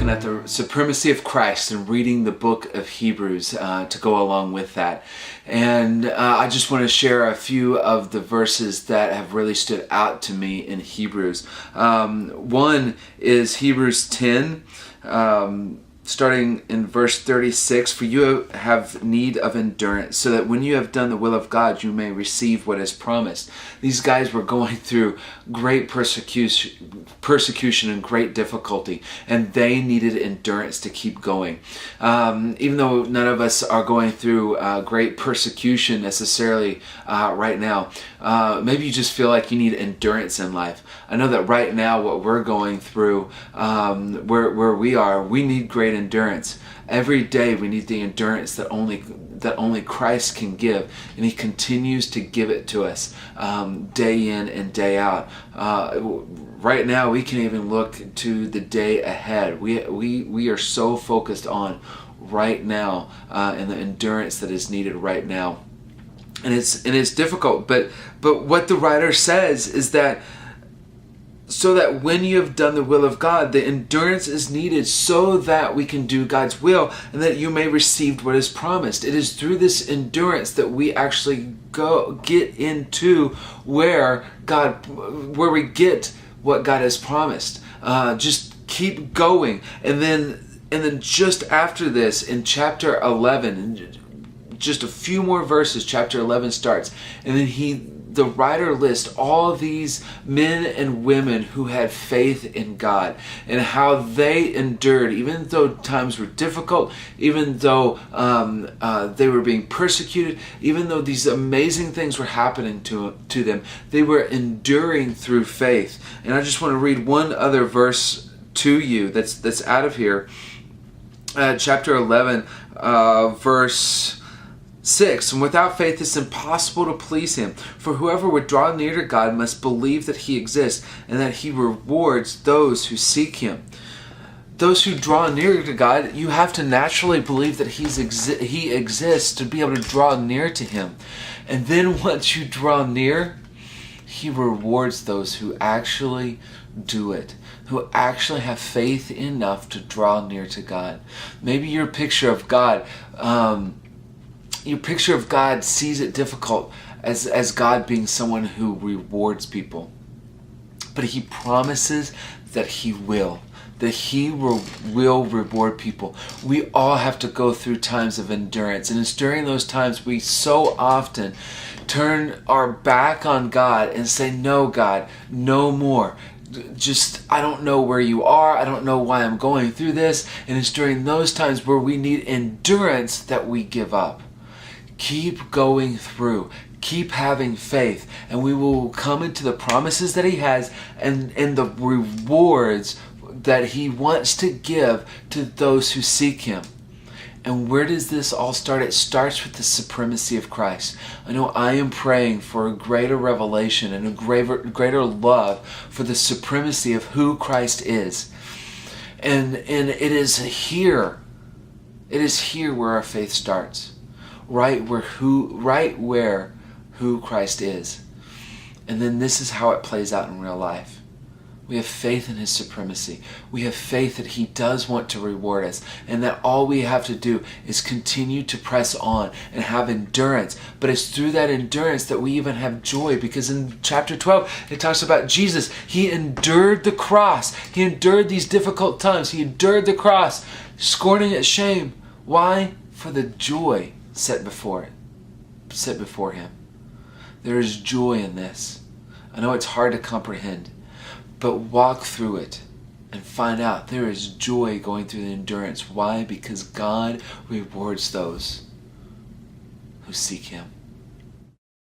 looking at the supremacy of Christ and reading the book of Hebrews to go along with that. And I just want to share a few of the verses that have really stood out to me in Hebrews. One is Hebrews 10, starting in verse 36. For you have need of endurance, so that when you have done the will of God, you may receive what is promised. These guys were going through great persecution and great difficulty, and they needed endurance to keep going. Even though none of us are going through great persecution necessarily right now, maybe you just feel like you need endurance in life. I know that right now what we're going through, where we are, we need great endurance. Every day we need the endurance that only Christ can give, and He continues to give it to us day in and day out. Right now we can even look to the day ahead. We are so focused on right now and the endurance that is needed right now, and it's difficult. But what the writer says is that, so that when you have done the will of God, the endurance is needed so that we can do God's will and that you may receive what is promised. It is through this endurance that we actually get into where we get what God has promised. Just keep going. And then just after this, in chapter 11, just a few more verses, chapter 11 starts, and then the writer lists all these men and women who had faith in God and how they endured, even though times were difficult, even though they were being persecuted, even though these amazing things were happening to them, they were enduring through faith. And I just want to read one other verse to you that's out of here. Chapter 11, verse 6, and without faith it's impossible to please Him. For whoever would draw near to God must believe that He exists and that He rewards those who seek Him. Those who draw near to God, you have to naturally believe that He exists to be able to draw near to Him. And then once you draw near, He rewards those who actually do it, who actually have faith enough to draw near to God. Maybe your picture of God, your picture of God sees it difficult as God being someone who rewards people. But He promises that He will reward people. We all have to go through times of endurance, and it's during those times we so often turn our back on God and say, no, God, no more. I don't know where you are. I don't know why I'm going through this. And it's during those times where we need endurance that we give up. Keep going through. Keep having faith, and we will come into the promises that He has and the rewards that He wants to give to those who seek Him. And where does this all start? It starts with the supremacy of Christ. I know I am praying for a greater revelation and a greater love for the supremacy of who Christ is. And it is here where our faith starts. Right where who Christ is. And then this is how it plays out in real life. We have faith in His supremacy. We have faith that He does want to reward us, and that all we have to do is continue to press on and have endurance. But it's through that endurance that we even have joy, because in chapter 12 it talks about Jesus. He endured the cross. He endured these difficult times. He endured the cross, scorning its shame. Why? For the joy set before Him. There is joy in this. I know it's hard to comprehend, but walk through it and find out there is joy going through the endurance. Why? Because God rewards those who seek Him.